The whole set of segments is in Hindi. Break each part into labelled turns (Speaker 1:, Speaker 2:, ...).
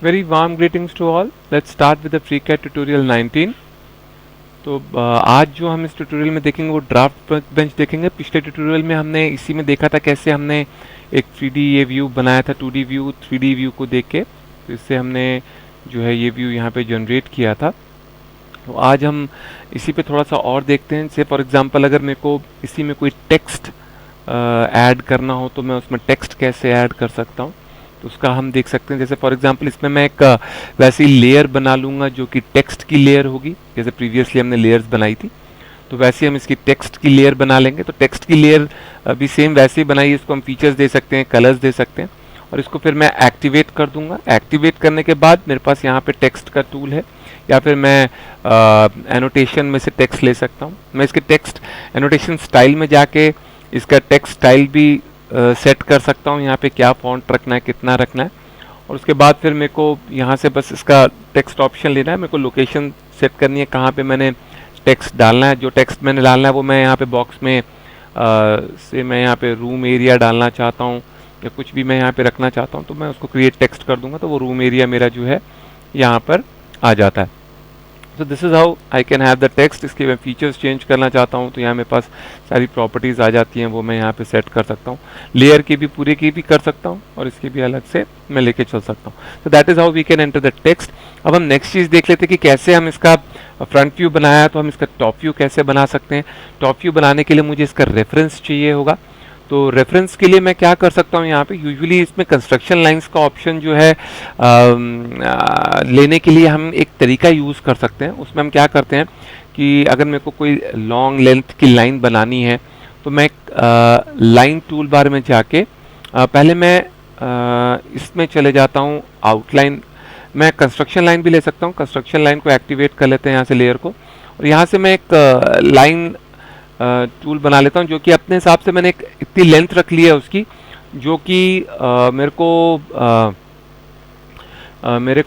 Speaker 1: Very warm greetings to all. Let's start with the FreeCAD tutorial 19. तो आज जो हम इस ट्यूटोरियल में देखेंगे वो ड्राफ्ट बेंच देखेंगे। पिछले ट्यूटोरियल में हमने इसी में देखा था कैसे हमने एक 3D ये व्यू बनाया था, 2D व्यू 3D व्यू को देख के, तो इससे हमने जो है ये व्यू यहाँ पे जनरेट किया था। तो आज हम इसी पे थोड़ा सा और देखते हैं। जैसे फॉर एग्जांपल अगर मेरे को इसी में कोई टेक्स्ट ऐड करना हो तो मैं उसमें टेक्स्ट कैसे ऐड कर सकता हूँ, तो उसका हम देख सकते हैं। जैसे फॉर एग्जांपल इसमें मैं एक वैसी लेयर बना लूँगा जो कि टेक्स्ट की लेयर होगी, जैसे प्रीवियसली हमने लेयर्स बनाई थी, तो वैसे हम इसकी टेक्स्ट की लेयर बना लेंगे। तो टेक्स्ट की लेयर भी सेम वैसे ही बनाई, इसको हम फीचर्स दे सकते हैं, कलर्स दे सकते हैं, और इसको फिर मैं एक्टिवेट कर दूंगा। एक्टिवेट करने के बाद मेरे पास यहाँ पे टेक्स्ट का टूल है, या फिर मैं एनोटेशन में से टेक्स्ट ले सकता हूँ। मैं इसके टेक्स्ट एनोटेशन स्टाइल में जाके इसका टेक्स्ट स्टाइल भी सेट कर सकता हूँ, यहाँ पे क्या फॉन्ट रखना है, कितना रखना है, और उसके बाद फिर मेरे को यहाँ से बस इसका टेक्स्ट ऑप्शन लेना है। मेरे को लोकेशन सेट करनी है कहाँ पे मैंने टेक्स्ट डालना है। जो टेक्स्ट मैंने डालना है वो मैं यहाँ पे बॉक्स में से मैं यहाँ पे रूम एरिया डालना चाहता हूँ, या कुछ भी मैं यहाँ पे रखना चाहता हूँ, तो मैं उसको क्रिएट टेक्स्ट कर दूंगा, तो वो रूम एरिया मेरा जो है यहाँ पर आ जाता है। तो this is how I can have the text. इसके मैं फीचर्स चेंज करना चाहता हूँ तो यहाँ मेरे पास सारी प्रॉपर्टीज़ आ जाती हैं, वो मैं यहाँ पे सेट कर सकता हूँ। लेयर की भी पूरे की भी कर सकता हूँ, और इसके भी अलग से मैं लेके चल सकता हूँ। तो that is how we can enter the text. अब हम नेक्स्ट चीज़ देख लेते हैं कि कैसे हम इसका फ्रंट व्यू बनाया, तो हम इसका टॉप व्यू कैसे बना सकते हैं। टॉप व्यू बनाने के लिए मुझे इसका रेफरेंस चाहिए होगा। तो रेफरेंस के लिए मैं क्या कर सकता हूँ, यहाँ पे यूजुअली इसमें कंस्ट्रक्शन लाइंस का ऑप्शन जो है लेने के लिए हम एक तरीका यूज़ कर सकते हैं। उसमें हम क्या करते हैं कि अगर मेरे को कोई लॉन्ग लेंथ की लाइन बनानी है तो मैं लाइन टूल बार में जाके पहले मैं इसमें चले जाता हूँ आउटलाइन। मैं कंस्ट्रक्शन लाइन भी ले सकता हूँ। कंस्ट्रक्शन लाइन को एक्टिवेट कर लेते हैं यहाँ से लेयर को, और यहाँ से मैं एक लाइन टूल बना लेता हूँ जो कि अपने हिसाब से मैंने एक इतनी लेंथ रख ली है उसकी, जो कि मेरे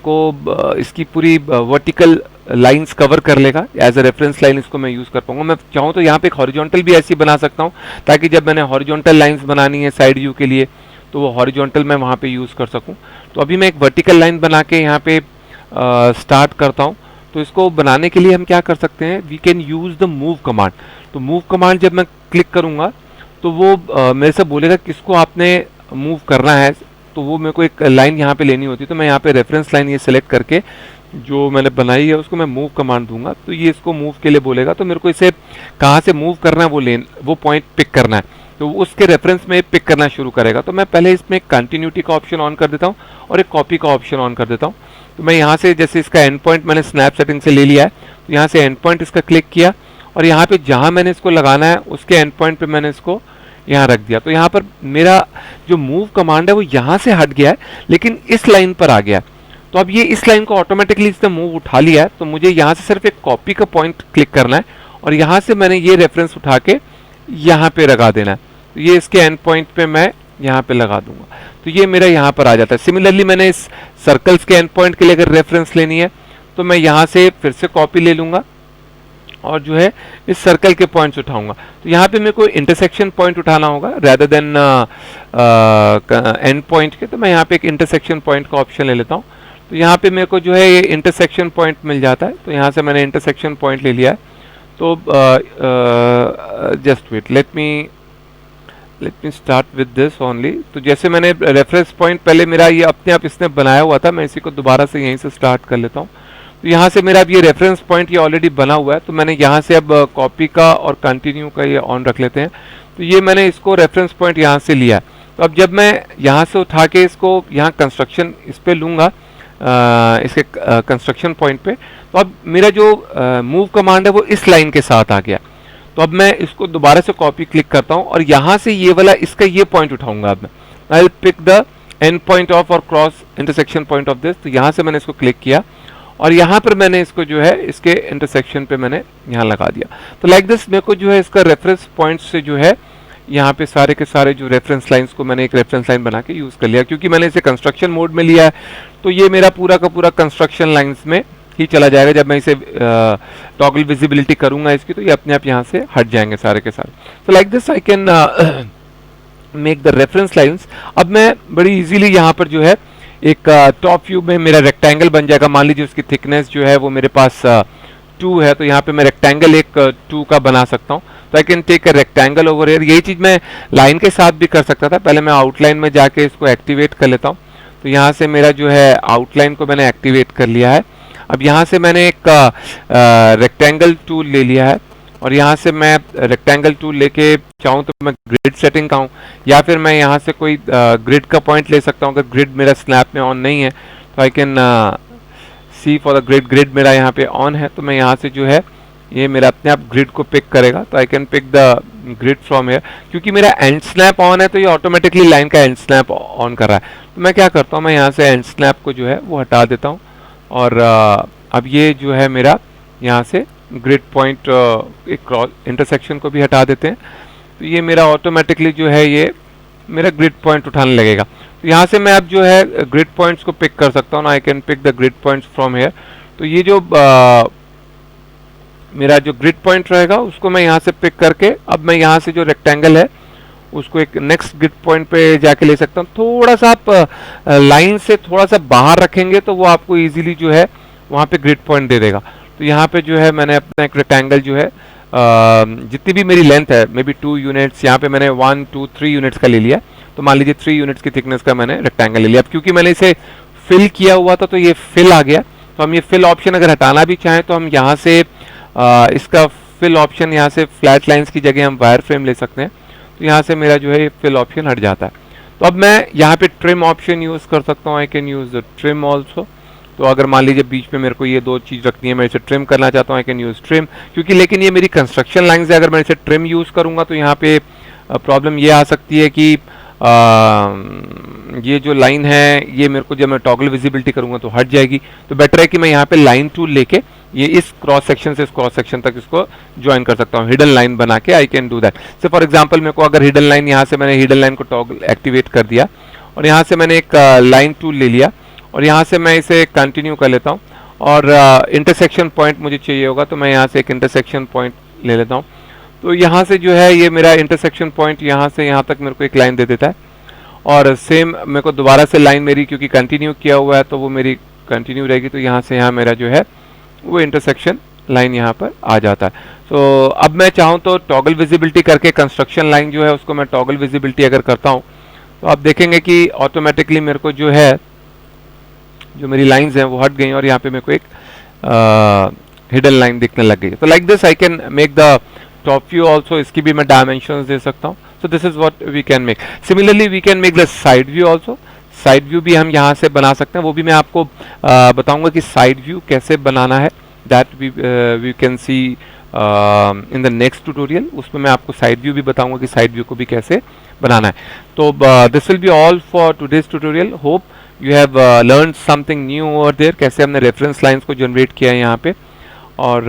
Speaker 1: को इसकी पूरी वर्टिकल लाइंस कवर कर लेगा। एज अ रेफरेंस लाइन इसको मैं यूज़ कर पाऊंगा। मैं चाहूँ तो यहाँ पे एक हॉरिजॉन्टल भी ऐसी बना सकता हूँ, ताकि जब मैंने हॉरिजॉन्टल लाइंस बनानी है साइड व्यू के लिए तो वो हॉरिजॉन्टल मैं वहाँ पे यूज़ कर सकूँ। तो अभी मैं एक वर्टिकल लाइन बना के यहाँ पे स्टार्ट करता हूँ। तो इसको बनाने के लिए हम क्या कर सकते हैं, we can use the move command. तो मूव कमांड जब मैं क्लिक करूँगा तो वो मेरे से बोलेगा किसको आपने मूव करना है। तो वो मेरे को एक लाइन यहाँ पे लेनी होती है, तो मैं यहाँ पे रेफरेंस लाइन ये सिलेक्ट करके जो मैंने बनाई है उसको मैं मूव कमांड दूंगा, तो ये इसको मूव के लिए बोलेगा। तो मेरे को इसे कहाँ से मूव करना है, वो पॉइंट पिक करना है, तो उसके रेफरेंस में पिक करना शुरू करेगा। तो मैं पहले इसमें कंटिन्यूटी का ऑप्शन ऑन कर देता हूँ और एक कॉपी का ऑप्शन ऑन कर देता हूँ। तो मैं यहाँ से जैसे इसका एंड पॉइंट मैंने स्नैप सेटिंग से ले लिया है, तो यहाँ से एंड पॉइंट इसका क्लिक किया, और यहाँ पे जहाँ मैंने इसको लगाना है उसके एंड पॉइंट पे मैंने इसको यहाँ रख दिया। तो यहाँ पर मेरा जो मूव कमांड है वो यहाँ से हट गया है, लेकिन इस लाइन पर आ गया। तो अब ये इस लाइन को ऑटोमेटिकली इसने मूव उठा लिया है, तो मुझे यहाँ से सिर्फ एक कॉपी का पॉइंट क्लिक करना है, और यहाँ से मैंने ये रेफरेंस उठा के यहाँ पे लगा देना है। तो ये इसके एंड पॉइंट पे मैं यहाँ पे लगा दूंगा, तो ये मेरा यहाँ पर आ जाता है। सिमिलरली मैंने इस सर्कल्स के एंड पॉइंट के लिए अगर रेफरेंस लेनी है तो मैं यहाँ से फिर से कॉपी ले लूँगा और जो है इस सर्कल के पॉइंट्स उठाऊंगा। तो यहाँ पे मेरे को इंटरसेक्शन पॉइंट उठाना होगा रेदर देन एंड पॉइंट के, तो मैं यहाँ पे एक इंटरसेक्शन पॉइंट का ऑप्शन ले लेता हूँ। तो यहाँ पे मेरे को जो है ये इंटरसेक्शन पॉइंट मिल जाता है, तो यहाँ से मैंने इंटरसेक्शन पॉइंट ले लिया है। तो just wait, let me start with this only. तो जैसे मैंने रेफरेंस पॉइंट पहले मेरा ये अपने आप इसने बनाया हुआ था, मैं इसी को दोबारा से यहीं से स्टार्ट कर लेता हूँ। तो यहाँ से मेरा अब ये रेफरेंस पॉइंट ये ऑलरेडी बना हुआ है, तो मैंने यहाँ से अब कॉपी का और कंटिन्यू का ये ऑन रख लेते हैं। तो ये मैंने इसको रेफरेंस पॉइंट यहाँ से लिया है। तो अब जब मैं यहाँ से उठा के इसको यहाँ कंस्ट्रक्शन इस पर लूँगा, इसके कंस्ट्रक्शन पॉइंट पे, तो अब मेरा जो मूव कमांड है वो इस लाइन के साथ आ गया। तो अब मैं इसको दोबारा से कॉपी क्लिक करता हूँ और यहाँ से ये वाला इसका ये पॉइंट उठाऊंगा। अब मैं I will pick the end point of और cross intersection point of this. तो यहाँ से मैंने इसको क्लिक किया और यहाँ पर मैंने इसको जो है इसके इंटरसेक्शन पे मैंने यहाँ लगा दिया। तो लाइक दिस मेरे को जो है इसका रेफरेंस पॉइंट से जो है यहाँ पे सारे के सारे जो रेफरेंस लाइंस को मैंने एक रेफरेंस लाइन बना के यूज़ कर लिया। क्योंकि मैंने इसे कंस्ट्रक्शन मोड में लिया है तो ये मेरा पूरा का पूरा कंस्ट्रक्शन लाइंस में ही चला जाएगा। जब मैं इसे टॉगल विजिबिलिटी करूंगा इसकी, तो ये अपने आप यहाँ से हट जाएंगे सारे के सारे। तो like this I can make the reference lines. अब मैं बड़ी इजीली यहाँ पर जो है एक टॉप व्यू में मेरा रेक्टेंगल बन जाएगा। मान लीजिए उसकी थिकनेस जो है वो मेरे पास 2 है, तो यहाँ पे मैं रेक्टेंगल एक 2 का बना सकता हूँ। तो I can take a rectangle over here. यही चीज़ मैं लाइन के साथ भी कर सकता था। पहले मैं आउटलाइन में जाके इसको एक्टिवेट कर लेता हूँ। तो यहाँ से मेरा जो है आउटलाइन को मैंने एक्टिवेट कर लिया है। अब यहाँ से मैंने एक रेक्टेंगल टूल ले लिया है, और यहाँ से मैं रेक्टेंगल टूल लेके चाहूँ तो मैं ग्रिड सेटिंग का हूँ, या फिर मैं यहाँ से कोई ग्रिड का पॉइंट ले सकता हूँ। अगर ग्रिड मेरा स्नैप में ऑन नहीं है तो I can see for the grid. Grid मेरा यहाँ पे ऑन है, तो मैं यहाँ से जो है ये मेरा अपने आप ग्रिड को पिक करेगा। तो I can pick the grid from here. क्योंकि मेरा एंड स्नैप ऑन है तो ये ऑटोमेटिकली लाइन का एंड स्नैप ऑन कर रहा है। तो मैं क्या करता हूँ, मैं यहाँ से एंड स्नैप को जो है वो हटा देता हूँ, और अब ये जो है मेरा यहाँ से ग्रिड पॉइंट एक क्रॉस इंटरसेक्शन को भी हटा देते हैं। तो ये मेरा ऑटोमेटिकली जो है ये मेरा ग्रिड पॉइंट उठाने लगेगा। तो यहाँ से मैं अब जो है ग्रिड पॉइंट्स को पिक कर सकता हूँ। I can pick the grid points from here. तो ये जो मेरा जो ग्रिड पॉइंट रहेगा उसको मैं यहाँ से पिक करके अब मैं यहाँ से जो रेक्टेंगल है उसको एक नेक्स्ट ग्रिड पॉइंट पे जाके ले सकता हूँ। थोड़ा सा आप लाइन से थोड़ा सा बाहर रखेंगे तो वो आपको इजीली जो है वहाँ पे ग्रिड पॉइंट दे देगा। तो यहाँ पे जो है मैंने अपना एक रेक्टेंगल जो है जितनी भी मेरी लेंथ है मे बी 2 यूनिट्स, यहाँ पे मैंने 1 2 3 यूनिट्स का ले लिया। तो मान लीजिए 3 यूनिट्स की थिकनेस का मैंने रेक्टेंगल ले लिया। अब क्योंकि मैंने इसे फिल किया हुआ था तो ये फिल आ गया। तो हम ये फिल ऑप्शन अगर हटाना भी चाहें तो हम यहाँ से इसका फिल ऑप्शन यहाँ से फ्लैट लाइंस की जगह हम वायर फ्रेम ले सकते हैं। तो यहाँ से मेरा जो है फिल ऑप्शन हट जाता है। तो अब मैं यहाँ पे ट्रिम ऑप्शन यूज़ कर सकता हूँ। I can use the trim also. तो अगर मान लीजिए बीच में मेरे को ये 2 चीज़ रखनी है, मैं इसे ट्रिम करना चाहता हूँ, आई कैन यूज़ ट्रिम। क्योंकि लेकिन ये मेरी कंस्ट्रक्शन लाइन है, अगर मैं इसे ट्रिम यूज़ करूँगा तो यहाँ पे प्रॉब्लम ये आ सकती है कि ये जो लाइन है ये मेरे को जब मैं टॉगल विजिबिलिटी करूँगा तो हट जाएगी। तो बेटर है कि मैं यहाँ पे लाइन टूल लेके ये इस क्रॉस सेक्शन से इस क्रॉस सेक्शन तक इसको ज्वाइन कर सकता हूँ, हिडन लाइन बना के। I can do that. से फॉर एग्जांपल मेरे को अगर हिडन लाइन, यहाँ से मैंने हिडन लाइन को टॉगल एक्टिवेट कर दिया, और यहाँ से मैंने एक लाइन टूल ले लिया, और यहाँ से मैं इसे कंटिन्यू कर लेता हूँ, और इंटरसेक्शन पॉइंट मुझे चाहिए होगा तो मैं यहाँ से एक इंटरसेक्शन पॉइंट ले लेता हूँ। तो यहाँ से जो है ये मेरा इंटरसेक्शन पॉइंट यहाँ से यहाँ तक मेरे को एक लाइन दे देता है। और सेम मेरे को दोबारा से लाइन मेरी क्योंकि कंटिन्यू किया हुआ है तो वो मेरी कंटिन्यू रहेगी। तो यहाँ से यहाँ मेरा जो है वो इंटरसेक्शन लाइन यहाँ पर आ जाता है। तो अब मैं चाहूँ तो टॉगल विजिबिलिटी करके कंस्ट्रक्शन लाइन जो है उसको मैं टॉगल विजिबिलिटी अगर करता हूँ तो आप देखेंगे कि ऑटोमेटिकली मेरे को जो है जो मेरी लाइंस हैं वो हट गई, और यहाँ पे मेरे को एक हिडन लाइन दिखने लग गई। तो like this I can make the top view also. इसकी भी मैं डायमेंशंस दे सकता हूँ। So this is what we can make. Similarly we can make the side view also. Side view भी हम यहाँ से बना सकते हैं। वो भी मैं आपको बताऊंगा कि साइड व्यू कैसे बनाना है। That we can see in the next tutorial. उसमें मैं आपको साइड व्यू भी बताऊंगा कि साइड व्यू को भी कैसे बनाना है। तो this will be all for today's tutorial. Hope you have learn something new over there. कैसे हमने रेफरेंस लाइंस को जनरेट किया है यहाँ पे, और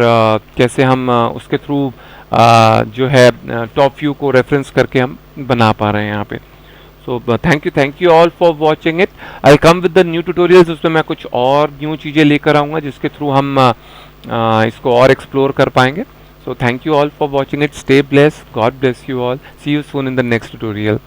Speaker 1: कैसे हम उसके थ्रू जो है टॉप व्यू को रेफरेंस करके हम बना पा रहे हैं यहाँ पे। सो thank you all for watching it. I come with the new tutorials. उसमें मैं कुछ और न्यू चीज़ें लेकर आऊँगा जिसके थ्रू हम इसको और एक्सप्लोर कर पाएंगे। So thank you all for watching it. Stay blessed. God bless you all. See you soon in the next tutorial.